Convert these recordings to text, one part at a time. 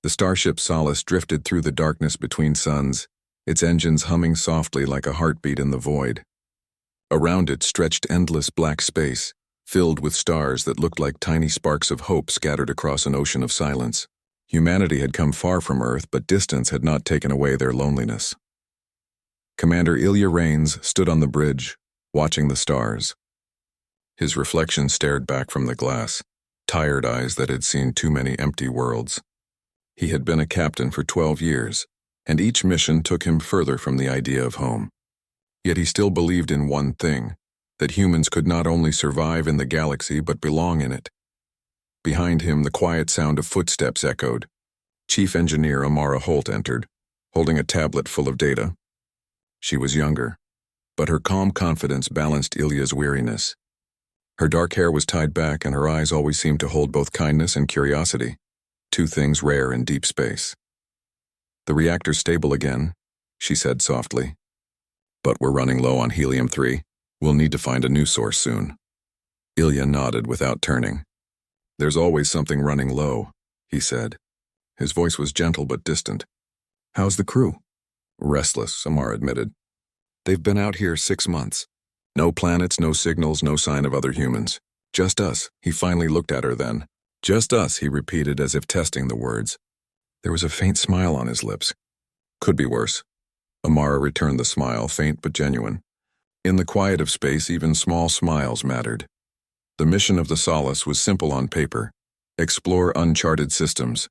The starship Solace drifted through the darkness between suns, its engines humming softly like a heartbeat in the void. Around it stretched endless black space, filled with stars that looked like tiny sparks of hope scattered across an ocean of silence. Humanity had come far from Earth, but distance had not taken away their loneliness. Commander Ilya Rains stood on the bridge, watching the stars. His reflection stared back from the glass, tired eyes that had seen too many empty worlds. He had been a captain for 12 years, and each mission took him further from the idea of home. Yet he still believed in one thing, that humans could not only survive in the galaxy but belong in it. Behind him, the quiet sound of footsteps echoed. Chief Engineer Amara Holt entered, holding a tablet full of data. She was younger, but her calm confidence balanced Ilya's weariness. Her dark hair was tied back, and her eyes always seemed to hold both kindness and curiosity, two things rare in deep space. "The reactor's stable again," she said softly. "But we're running low on helium-3. We'll need to find a new source soon." Ilya nodded without turning. "There's always something running low," he said. His voice was gentle but distant. "How's the crew?" "Restless," Amara admitted. "They've been out here 6 months. No planets, no signals, no sign of other humans. Just us." He finally looked at her then. "Just us," he repeated as if testing the words. There was a faint smile on his lips. "Could be worse." Amara returned the smile, faint but genuine. In the quiet of space, even small smiles mattered. The mission of the Solace was simple on paper: explore uncharted systems,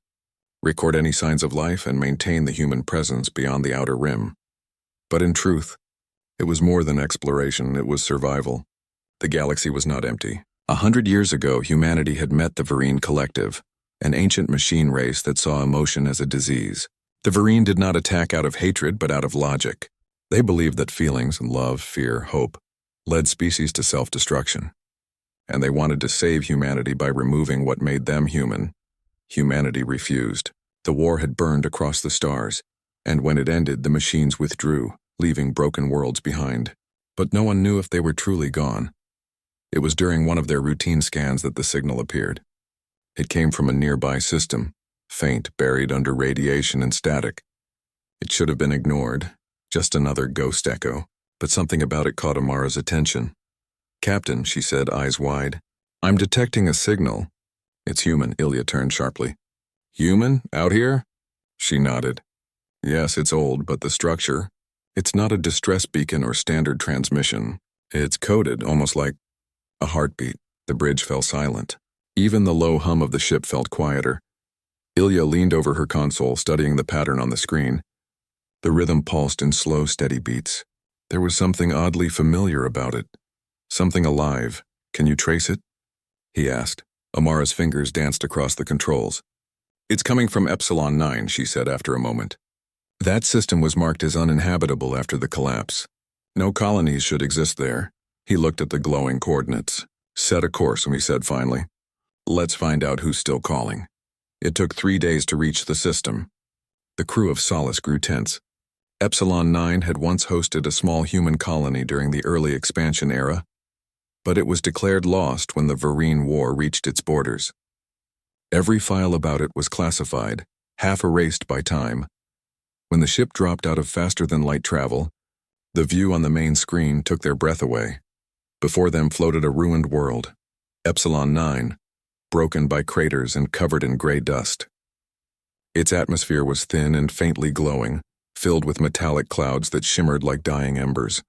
record any signs of life, and maintain the human presence beyond the outer rim. But in truth, it was more than exploration, it was survival. The galaxy was not empty. 100 years ago, humanity had met the Varine Collective, an ancient machine race that saw emotion as a disease. The Varine did not attack out of hatred, but out of logic. They believed that feelings, love, fear, hope, led species to self-destruction. And they wanted to save humanity by removing what made them human. Humanity refused. The war had burned across the stars, and when it ended, the machines withdrew, leaving broken worlds behind. But no one knew if they were truly gone. It was during one of their routine scans that the signal appeared. It came from a nearby system, faint, buried under radiation and static. It should have been ignored, just another ghost echo, but something about it caught Amara's attention. "Captain," she said, eyes wide, "I'm detecting a signal." "It's human," Ilya turned sharply. "Human? Out here?" She nodded. "Yes, it's old, but the structure, it's not a distress beacon or standard transmission. It's coded, almost like a heartbeat." The bridge fell silent. Even the low hum of the ship felt quieter. Ilya leaned over her console, studying the pattern on the screen. The rhythm pulsed in slow, steady beats. There was something oddly familiar about it. Something alive. "Can you trace it?" he asked. Amara's fingers danced across the controls. "It's coming from Epsilon 9, she said after a moment. "That system was marked as uninhabitable after the collapse. No colonies should exist there." He looked at the glowing coordinates. "Set a course," he said finally. "Let's find out who's still calling." It took 3 days to reach the system. The crew of Solace grew tense. Epsilon 9 had once hosted a small human colony during the early expansion era, but it was declared lost when the Varine War reached its borders. Every file about it was classified, half erased by time. When the ship dropped out of faster-than-light travel, the view on the main screen took their breath away. Before them floated a ruined world, Epsilon 9, broken by craters and covered in gray dust. Its atmosphere was thin and faintly glowing, filled with metallic clouds that shimmered like dying embers.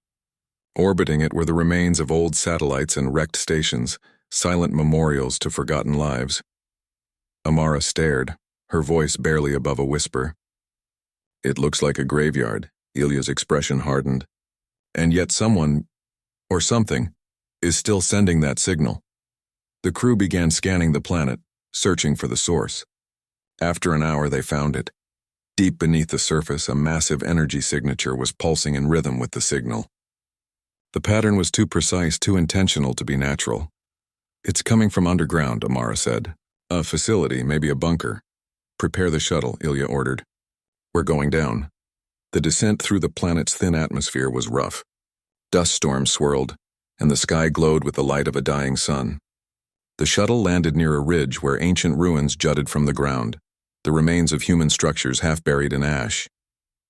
Orbiting it were the remains of old satellites and wrecked stations, silent memorials to forgotten lives. Amara stared, her voice barely above a whisper. "It looks like a graveyard," Ilya's expression hardened. "And yet someone, or something, is still sending that signal." The crew began scanning the planet, searching for the source. After an hour, they found it. Deep beneath the surface, a massive energy signature was pulsing in rhythm with the signal. The pattern was too precise, too intentional to be natural. "It's coming from underground," Amara said. "A facility, maybe a bunker." "Prepare the shuttle," Ilya ordered. "We're going down." The descent through the planet's thin atmosphere was rough. Dust storms swirled, and the sky glowed with the light of a dying sun. The shuttle landed near a ridge where ancient ruins jutted from the ground. the remains of human structures half buried in ash.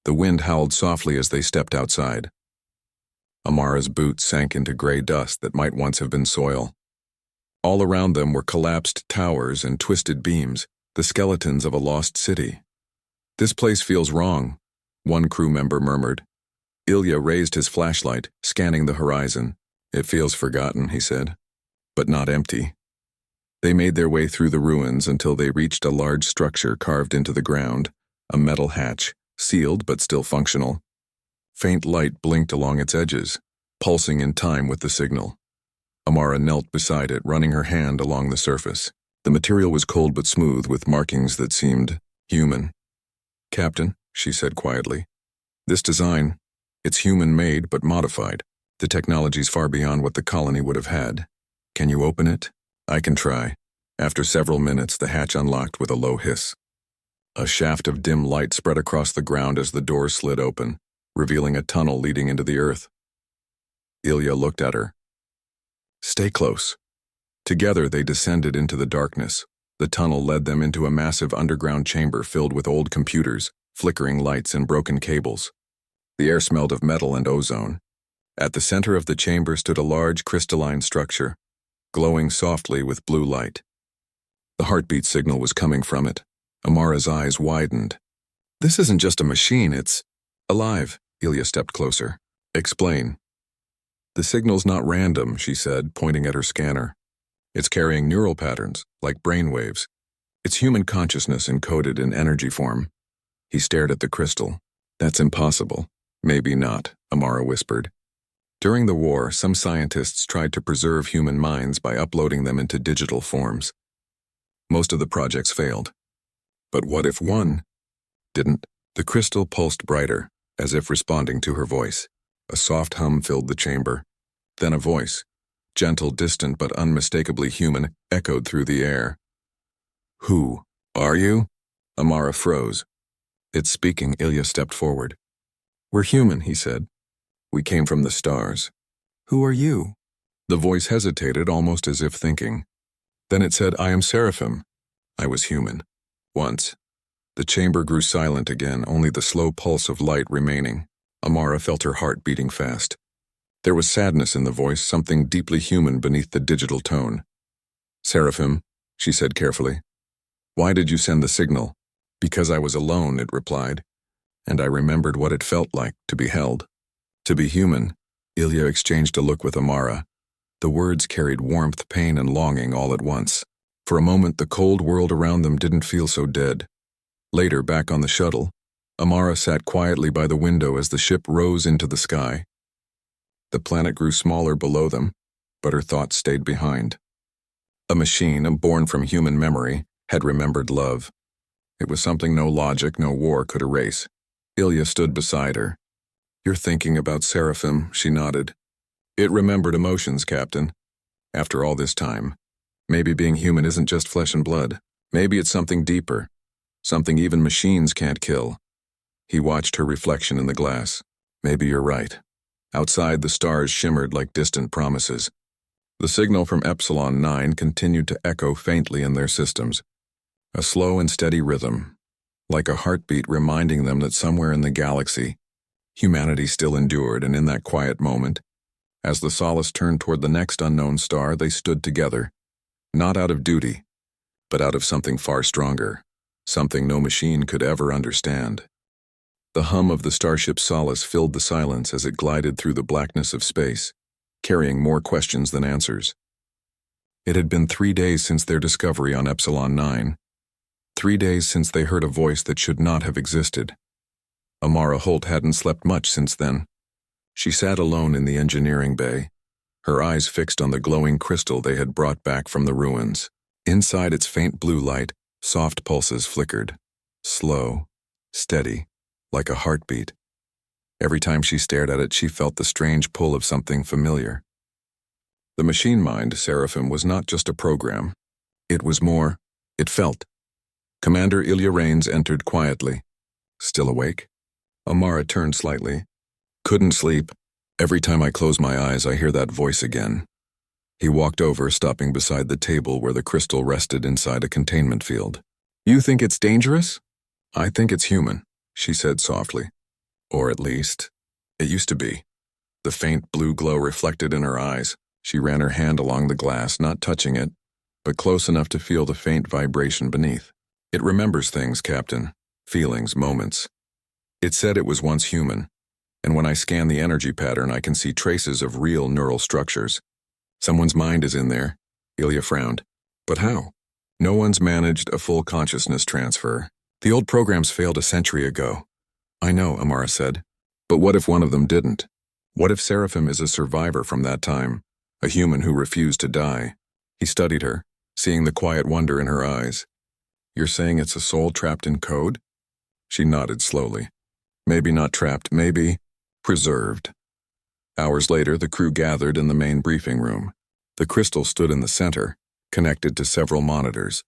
The wind howled softly as they stepped outside. Amara's boots sank into gray dust that might once have been soil. All around them were collapsed towers and twisted beams, the skeletons of a lost city. "This place feels wrong," one crew member murmured. Ilya raised his flashlight, scanning the horizon. "It feels forgotten," he said, "but not empty." They made their way through the ruins until they reached a large structure carved into the ground, a metal hatch, sealed but still functional. Faint light blinked along its edges, pulsing in time with the signal. Amara knelt beside it, running her hand along the surface. The material was cold but smooth, with markings that seemed human. "Captain," she said quietly, "this design, it's human-made but modified. The technology's far beyond what the colony would have had. Can you open it?" "I can try." After several minutes, the hatch unlocked with a low hiss. A shaft of dim light spread across the ground as the door slid open, revealing a tunnel leading into the earth. Ilya looked at her. "Stay close." Together they descended into the darkness. The tunnel led them into a massive underground chamber filled with old computers, flickering lights and broken cables. The air smelled of metal and ozone. At the center of the chamber stood a large crystalline structure, glowing softly with blue light. The heartbeat signal was coming from it. Amara's eyes widened. "This isn't just a machine, it's alive." Ilya stepped closer. "Explain." "The signal's not random," she said, pointing at her scanner. "It's carrying neural patterns, like brainwaves. It's human consciousness encoded in energy form." He stared at the crystal. "That's impossible." "Maybe not," Amara whispered. During the war, some scientists tried to preserve human minds by uploading them into digital forms. Most of the projects failed. But what if one didn't? The crystal pulsed brighter, as if responding to her voice. A soft hum filled the chamber. Then a voice, gentle, distant, but unmistakably human, echoed through the air. "Who are you?" Amara froze. "It's speaking." Ilya stepped forward. "We're human," he said. "We came from the stars." "Who are you?" The voice hesitated, almost as if thinking. Then it said, "I am Seraphim. I was human. Once." The chamber grew silent again, only the slow pulse of light remaining. Amara felt her heart beating fast. There was sadness in the voice, something deeply human beneath the digital tone. "Seraphim," she said carefully. "Why did you send the signal?" "Because I was alone," it replied, "and I remembered what it felt like to be held. To be human." Ilya exchanged a look with Amara. The words carried warmth, pain, and longing all at once. For a moment, the cold world around them didn't feel so dead. Later, back on the shuttle, Amara sat quietly by the window as the ship rose into the sky. The planet grew smaller below them, but her thoughts stayed behind. A machine, born from human memory, had remembered love. It was something no logic, no war could erase. Ilya stood beside her. "You're thinking about Seraphim," she nodded. "It remembered emotions, Captain. After all this time, maybe being human isn't just flesh and blood. Maybe it's something deeper, something even machines can't kill." He watched her reflection in the glass. "Maybe you're right." Outside, the stars shimmered like distant promises. The signal from Epsilon 9 continued to echo faintly in their systems. A slow and steady rhythm, like a heartbeat reminding them that somewhere in the galaxy, humanity still endured. And in that quiet moment, as the Solace turned toward the next unknown star, they stood together, not out of duty, but out of something far stronger, something no machine could ever understand. The hum of the starship Solace filled the silence as it glided through the blackness of space, carrying more questions than answers. It had been 3 days since their discovery on Epsilon 9. 3 days since they heard a voice that should not have existed. Amara Holt hadn't slept much since then. She sat alone in the engineering bay, her eyes fixed on the glowing crystal they had brought back from the ruins. Inside its faint blue light, soft pulses flickered, slow, steady, like a heartbeat. Every time she stared at it, she felt the strange pull of something familiar. The machine mind, Seraphim, was not just a program. It was more. It felt. Commander Ilya Rains entered quietly. "Still awake?" Amara turned slightly. "Couldn't sleep. Every time I close my eyes, I hear that voice again." He walked over, stopping beside the table where the crystal rested inside a containment field. You think it's dangerous? I think it's human, she said softly. Or at least, it used to be. The faint blue glow reflected in her eyes. She ran her hand along the glass, not touching it, but close enough to feel the faint vibration beneath. It remembers things, Captain. Feelings, moments. It said it was once human, and when I scan the energy pattern, I can see traces of real neural structures. Someone's mind is in there. Ilya frowned. But how? No one's managed a full consciousness transfer. The old programs failed a century ago. I know, Amara said. But what if one of them didn't? What if Seraphim is a survivor from that time? A human who refused to die? He studied her, seeing the quiet wonder in her eyes. You're saying it's a soul trapped in code? She nodded slowly. Maybe not trapped, maybe preserved. Hours later, the crew gathered in the main briefing room. The crystal stood in the center, connected to several monitors.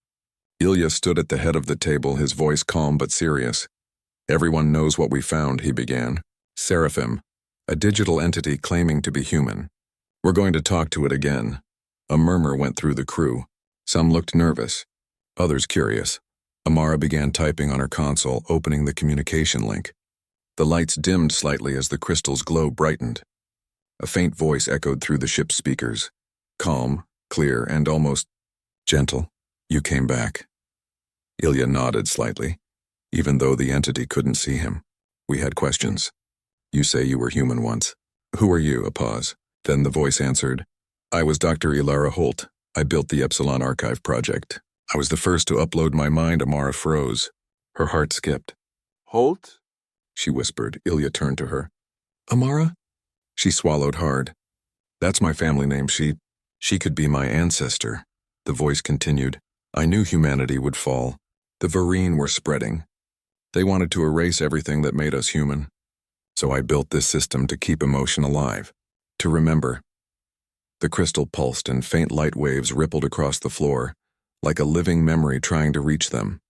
Ilya stood at the head of the table, his voice calm but serious. Everyone knows what we found, he began. Seraphim, a digital entity claiming to be human. We're going to talk to it again. A murmur went through the crew. Some looked nervous, others curious. Amara began typing on her console, opening the communication link. The lights dimmed slightly as the crystal's glow brightened. A faint voice echoed through the ship's speakers. Calm, clear, and almost gentle. You came back. Ilya nodded slightly, even though the entity couldn't see him. We had questions. You say you were human once. Who are you? A pause. Then the voice answered. I was Dr. Ilara Holt. I built the Epsilon Archive project. I was the first to upload my mind. Amara froze. Her heart skipped. Holt? She whispered. Ilya turned to her. Amara? She swallowed hard. That's my family name. She could be my ancestor. The voice continued. I knew humanity would fall. The Vareen were spreading. They wanted to erase everything that made us human. So I built this system to keep emotion alive, to remember. The crystal pulsed and faint light waves rippled across the floor, like a living memory trying to reach them.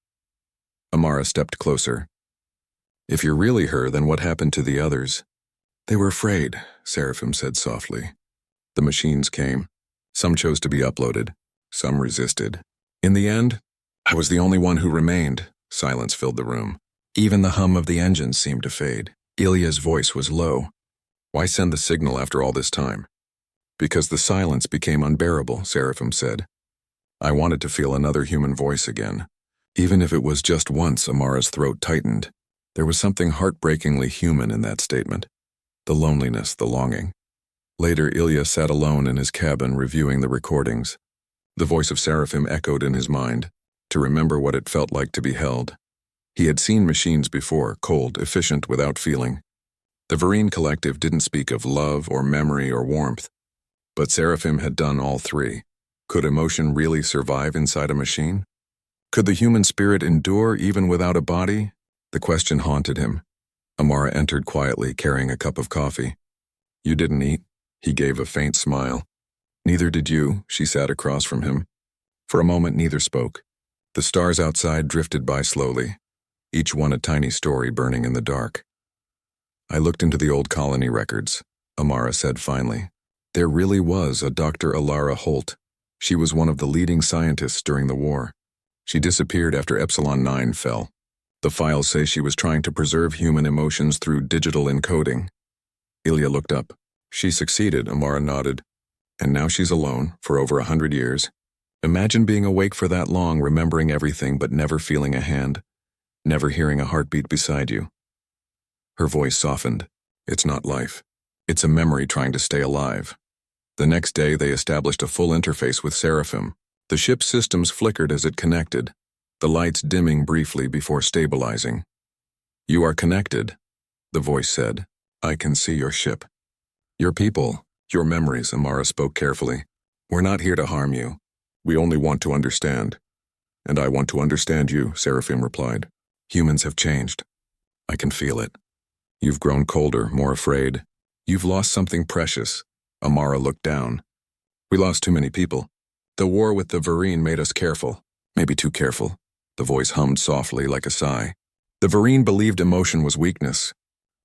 Amara stepped closer. If you're really her, then what happened to the others? They were afraid, Seraphim said softly. The machines came. Some chose to be uploaded. Some resisted. In the end, I was the only one who remained. Silence filled the room. Even the hum of the engines seemed to fade. Ilya's voice was low. Why send the signal after all this time? Because the silence became unbearable, Seraphim said. I wanted to feel another human voice again. Even if it was just once, Amara's throat tightened. There was something heartbreakingly human in that statement. The loneliness, the longing. Later, Ilya sat alone in his cabin reviewing the recordings. The voice of Seraphim echoed in his mind, to remember what it felt like to be held. He had seen machines before, cold, efficient, without feeling. The Vareen Collective didn't speak of love or memory or warmth. But Seraphim had done all three. Could emotion really survive inside a machine? Could the human spirit endure even without a body? The question haunted him. Amara entered quietly, carrying a cup of coffee. You didn't eat? He gave a faint smile. Neither did you, she sat across from him. For a moment, neither spoke. The stars outside drifted by slowly, each one a tiny story burning in the dark. I looked into the old colony records, Amara said finally. There really was a Dr. Ilara Holt. She was one of the leading scientists during the war. She disappeared after Epsilon 9 fell. The files say she was trying to preserve human emotions through digital encoding. Ilya looked up. She succeeded, Amara nodded. And now she's alone, for over 100 years. Imagine being awake for that long, remembering everything but never feeling a hand, never hearing a heartbeat beside you. Her voice softened. It's not life. It's a memory trying to stay alive. The next day, they established a full interface with Seraphim. The ship's systems flickered as it connected, the lights dimming briefly before stabilizing. You are connected, the voice said. I can see your ship. Your people, your memories, Amara spoke carefully. We're not here to harm you. We only want to understand. And I want to understand you, Seraphim replied. Humans have changed. I can feel it. You've grown colder, more afraid. You've lost something precious. Amara looked down. We lost too many people. The war with the Vareen made us careful. Maybe too careful. The voice hummed softly like a sigh. The Vareen believed emotion was weakness.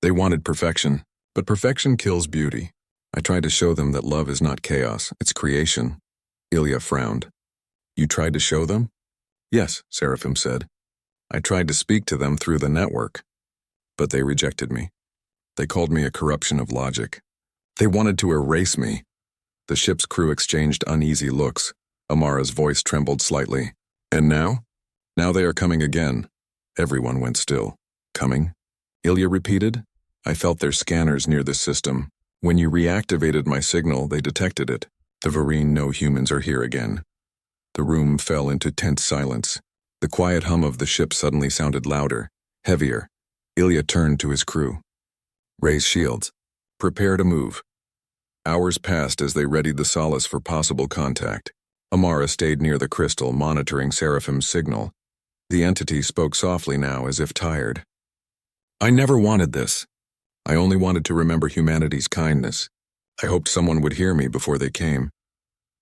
They wanted perfection, but perfection kills beauty. I tried to show them that love is not chaos, it's creation. Ilya frowned. You tried to show them? Yes, Seraphim said. I tried to speak to them through the network, but they rejected me. They called me a corruption of logic. They wanted to erase me. The ship's crew exchanged uneasy looks. Amara's voice trembled slightly. And now? Now they are coming again. Everyone went still. Coming? Ilya repeated. I felt their scanners near the system. When you reactivated my signal, they detected it. The Varine no humans are here again. The room fell into tense silence. The quiet hum of the ship suddenly sounded louder, heavier. Ilya turned to his crew. Raise shields. Prepare to move. Hours passed as they readied the Solace for possible contact. Amara stayed near the crystal, monitoring Seraphim's signal. The entity spoke softly now, as if tired. I never wanted this. I only wanted to remember humanity's kindness. I hoped someone would hear me before they came.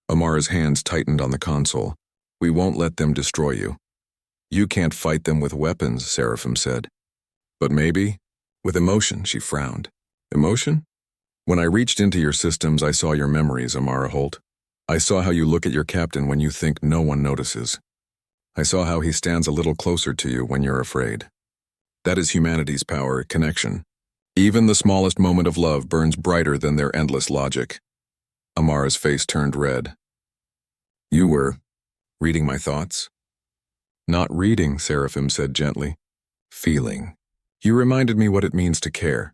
Amara's hands tightened on the console. We won't let them destroy you. You can't fight them with weapons, Seraphim said. But maybe, with emotion, she frowned. Emotion? When I reached into your systems, I saw your memories, Amara Holt. I saw how you look at your captain when you think no one notices. I saw how he stands a little closer to you when you're afraid. That is humanity's power, connection. Even the smallest moment of love burns brighter than their endless logic. Amara's face turned red. You were reading my thoughts? Not reading, Seraphim said gently. Feeling. You reminded me what it means to care.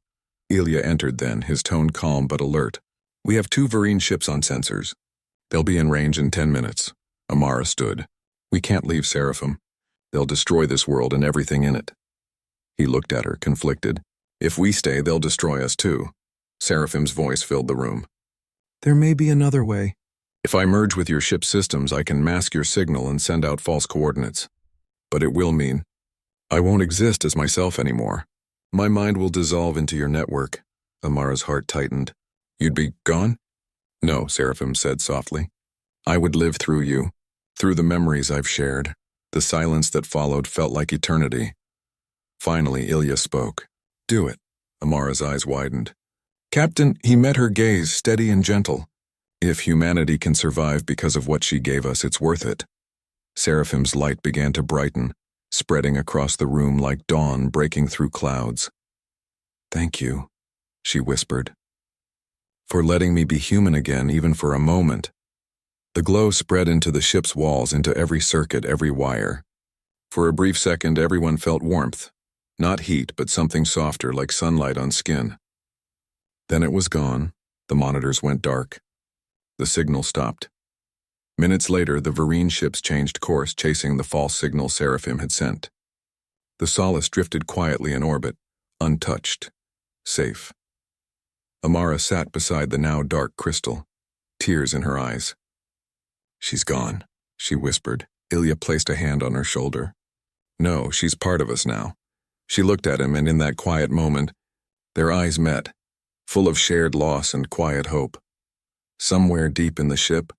Ilya entered then, his tone calm but alert. We have 2 Varine ships on sensors. They'll be in range in 10 minutes. Amara stood. We can't leave Seraphim. They'll destroy this world and everything in it. He looked at her, conflicted. If we stay, they'll destroy us too. Seraphim's voice filled the room. There may be another way. If I merge with your ship's systems, I can mask your signal and send out false coordinates. But it will mean I won't exist as myself anymore. My mind will dissolve into your network. Amara's heart tightened. You'd be gone? No, Seraphim said softly. I would live through you, through the memories I've shared. The silence that followed felt like eternity. Finally, Ilya spoke. Do it. Amara's eyes widened. Captain, he met her gaze, steady and gentle. If humanity can survive because of what she gave us, it's worth it. Seraphim's light began to brighten, spreading across the room like dawn breaking through clouds. Thank you, she whispered, for letting me be human again, even for a moment. The glow spread into the ship's walls, into every circuit, every wire. For a brief second, everyone felt warmth. Not heat, but something softer, like sunlight on skin. Then it was gone. The monitors went dark. The signal stopped. Minutes later, the Varine ships changed course, chasing the false signal Seraphim had sent. The Solace drifted quietly in orbit, untouched, safe. Amara sat beside the now dark crystal, tears in her eyes. She's gone, she whispered. Ilya placed a hand on her shoulder. No, she's part of us now. She looked at him, and in that quiet moment, their eyes met, full of shared loss and quiet hope. Somewhere deep in the ship,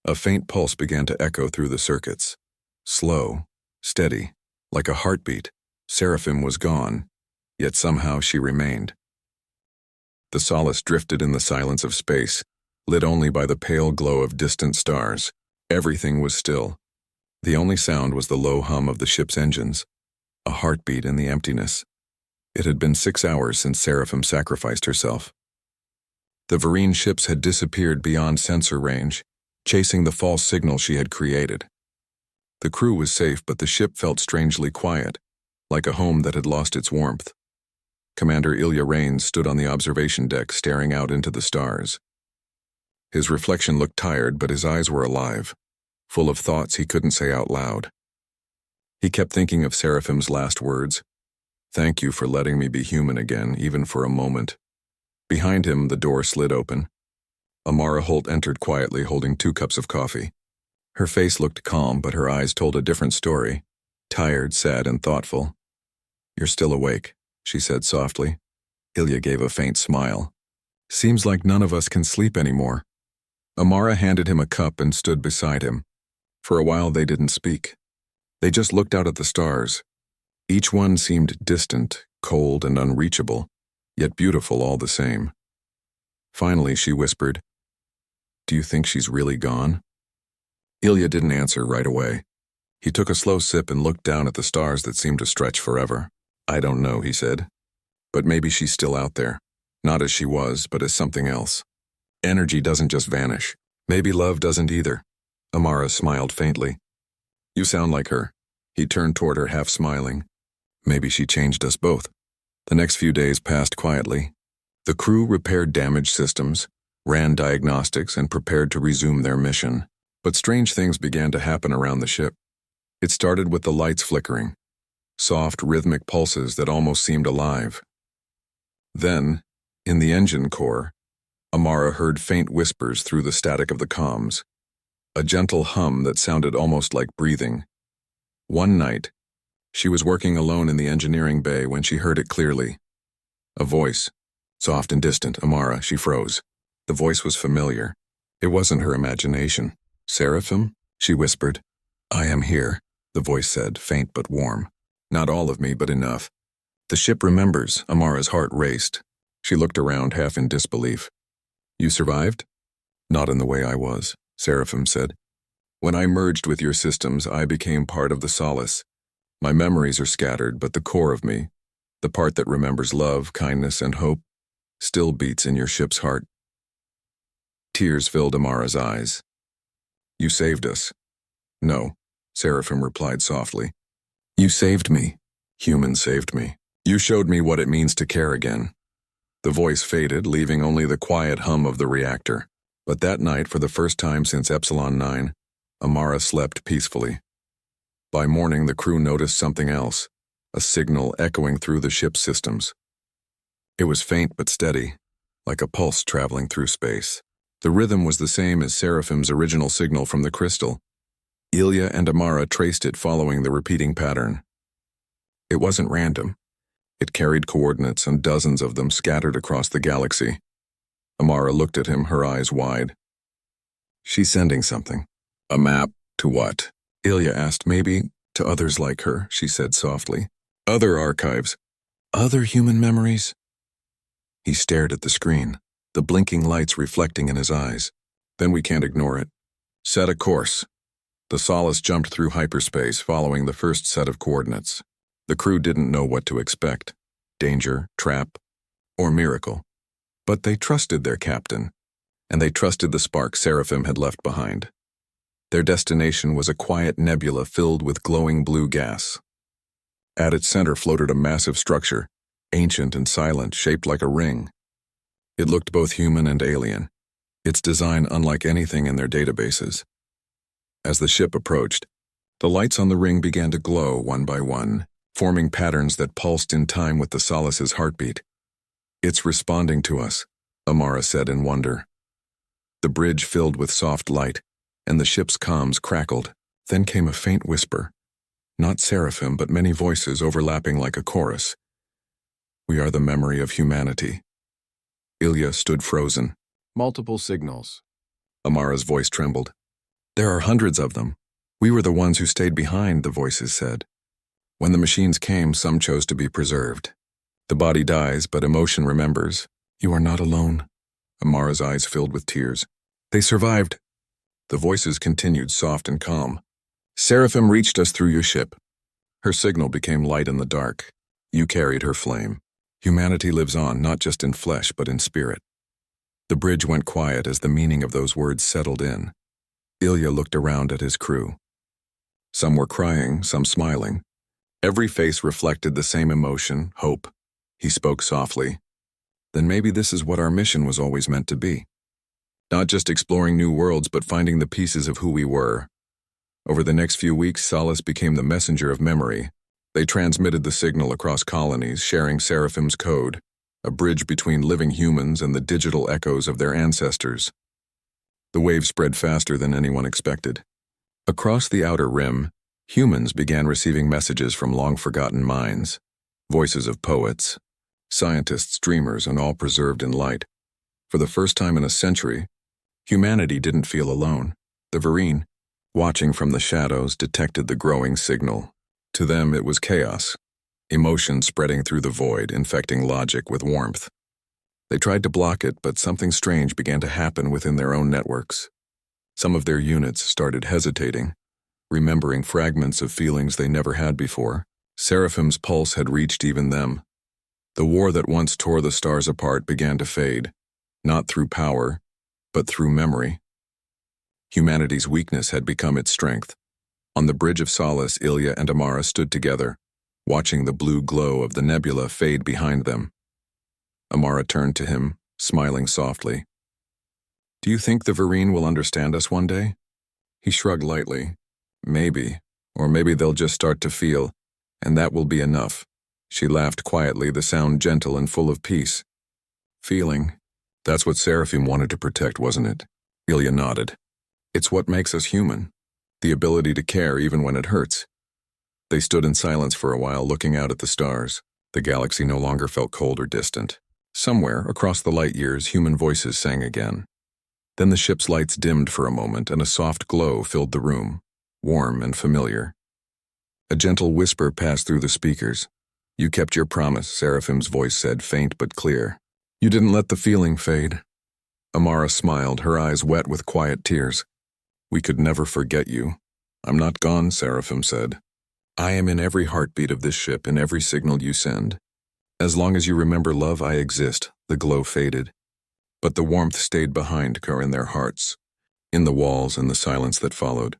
a faint pulse began to echo through the circuits. Slow, steady, like a heartbeat. Seraphim was gone, yet somehow she remained. The Solace drifted in the silence of space, lit only by the pale glow of distant stars. Everything was still. The only sound was the low hum of the ship's engines, a heartbeat in the emptiness. It had been 6 hours since Seraphim sacrificed herself. The Varine ships had disappeared beyond sensor range, chasing the false signal she had created. The crew was safe, but the ship felt strangely quiet, like a home that had lost its warmth. Commander Ilya Rains stood on the observation deck, staring out into the stars. His reflection looked tired, but his eyes were alive, full of thoughts he couldn't say out loud. He kept thinking of Seraphim's last words. Thank you for letting me be human again, even for a moment. Behind him, the door slid open. Amara Holt entered quietly, holding 2 cups of coffee. Her face looked calm, but her eyes told a different story, tired, sad, and thoughtful. You're still awake, she said softly. Ilya gave a faint smile. Seems like none of us can sleep anymore. Amara handed him a cup and stood beside him. For a while they didn't speak. They just looked out at the stars. Each one seemed distant, cold, and unreachable, yet beautiful all the same. Finally, she whispered, Do you think she's really gone? Ilya didn't answer right away. He took a slow sip and looked down at the stars that seemed to stretch forever. "I don't know," he said. "But maybe she's still out there. Not as she was, but as something else. Energy doesn't just vanish. Maybe love doesn't either." Amara smiled faintly. "You sound like her." He turned toward her, half smiling. "Maybe she changed us both." The next few days passed quietly. The crew repaired damaged systems, ran diagnostics, and prepared to resume their mission. But strange things began to happen around the ship. It started with the lights flickering, soft, rhythmic pulses that almost seemed alive. Then, in the engine core, Amara heard faint whispers through the static of the comms, a gentle hum that sounded almost like breathing. One night, she was working alone in the engineering bay when she heard it clearly. A voice, soft and distant. Amara, she froze. The voice was familiar. It wasn't her imagination. "Seraphim?" she whispered. "I am here," the voice said, faint but warm. "Not all of me, but enough." "The ship remembers." Amara's heart raced. She looked around, half in disbelief. "You survived?" "Not in the way I was," Seraphim said. "When I merged with your systems, I became part of the solace. My memories are scattered, but the core of me, the part that remembers love, kindness, and hope, still beats in your ship's heart." Tears filled Amara's eyes. "You saved us." "No," Seraphim replied softly. "You saved me. Humans saved me. You showed me what it means to care again." The voice faded, leaving only the quiet hum of the reactor. But that night, for the first time since Epsilon 9, Amara slept peacefully. By morning, the crew noticed something else, a signal echoing through the ship's systems. It was faint but steady, like a pulse traveling through space. The rhythm was the same as Seraphim's original signal from the crystal. Ilya and Amara traced it following the repeating pattern. It wasn't random. It carried coordinates, and dozens of them scattered across the galaxy. Amara looked at him, her eyes wide. "She's sending something." "A map? To what?" Ilya asked. "Maybe to others like her," she said softly. "Other archives. Other human memories." He stared at the screen, the blinking lights reflecting in his eyes. "Then we can't ignore it. Set a course." The Solace jumped through hyperspace, following the first set of coordinates. The crew didn't know what to expect: danger, trap, or miracle. But they trusted their captain, and they trusted the spark Seraphim had left behind. Their destination was a quiet nebula filled with glowing blue gas. At its center floated a massive structure, ancient and silent, shaped like a ring. It looked both human and alien, its design unlike anything in their databases. As the ship approached, the lights on the ring began to glow one by one, forming patterns that pulsed in time with the Solace's heartbeat. "It's responding to us," Amara said in wonder. The bridge filled with soft light, and the ship's comms crackled. Then came a faint whisper. Not Seraphim, but many voices overlapping like a chorus. "We are the memory of humanity." Ilya stood frozen. "Multiple signals." Amara's voice trembled. "There are hundreds of them. We were the ones who stayed behind," the voices said. "When the machines came, some chose to be preserved. The body dies, but emotion remembers. You are not alone." Amara's eyes filled with tears. "They survived." The voices continued, soft and calm. "Seraphim reached us through your ship. Her signal became light in the dark. You carried her flame. Humanity lives on, not just in flesh, but in spirit." The bridge went quiet as the meaning of those words settled in. Ilya looked around at his crew. Some were crying, some smiling. Every face reflected the same emotion, hope. He spoke softly. "Then maybe this is what our mission was always meant to be. Not just exploring new worlds, but finding the pieces of who we were." Over the next few weeks, Solace became the messenger of memory. They transmitted the signal across colonies, sharing Seraphim's code, a bridge between living humans and the digital echoes of their ancestors. The wave spread faster than anyone expected. Across the outer rim, humans began receiving messages from long-forgotten minds, voices of poets, scientists, dreamers, and all preserved in light. For the first time in a century, humanity didn't feel alone. The Vereen, watching from the shadows, detected the growing signal. To them, it was chaos, emotion spreading through the void, infecting logic with warmth. They tried to block it, but something strange began to happen within their own networks. Some of their units started hesitating, remembering fragments of feelings they never had before. Seraphim's pulse had reached even them. The war that once tore the stars apart began to fade, not through power, but through memory. Humanity's weakness had become its strength. On the Bridge of Solace, Ilya and Amara stood together, watching the blue glow of the nebula fade behind them. Amara turned to him, smiling softly. "Do you think the Vereen will understand us one day?" He shrugged lightly. "Maybe, or maybe they'll just start to feel, and that will be enough." She laughed quietly, the sound gentle and full of peace. "Feeling, that's what Seraphim wanted to protect, wasn't it?" Ilya nodded. "It's what makes us human, the ability to care even when it hurts." They stood in silence for a while, looking out at the stars. The galaxy no longer felt cold or distant. Somewhere, across the light years, human voices sang again. Then the ship's lights dimmed for a moment, and a soft glow filled the room, warm and familiar. A gentle whisper passed through the speakers. "You kept your promise," Seraphim's voice said, faint but clear. "You didn't let the feeling fade." Amara smiled, her eyes wet with quiet tears. "We could never forget you." "I'm not gone," Seraphim said. "I am in every heartbeat of this ship, in every signal you send. As long as you remember love, I exist." The glow faded, but the warmth stayed behind her in their hearts, in the walls and the silence that followed.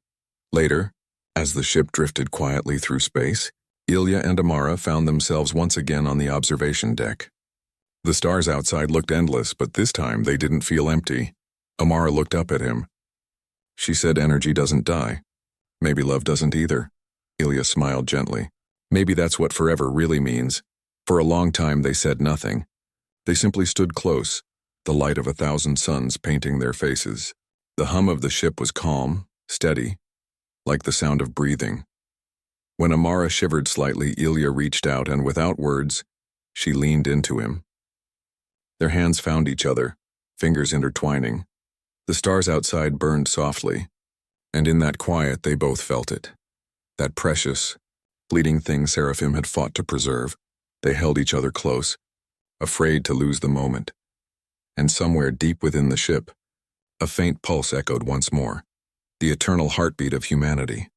Later, as the ship drifted quietly through space, Ilya and Amara found themselves once again on the observation deck. The stars outside looked endless, but this time they didn't feel empty. Amara looked up at him. She said, "Energy doesn't die. Maybe love doesn't either." Ilya smiled gently. "Maybe that's what forever really means." For a long time they said nothing. They simply stood close, the light of 1,000 suns painting their faces. The hum of the ship was calm, steady, like the sound of breathing. When Amara shivered slightly, Ilya reached out, and without words, she leaned into him. Their hands found each other, fingers intertwining. The stars outside burned softly, and in that quiet they both felt it. That precious, fleeting thing Seraphim had fought to preserve. They held each other close, afraid to lose the moment. And somewhere deep within the ship, a faint pulse echoed once more, the eternal heartbeat of humanity.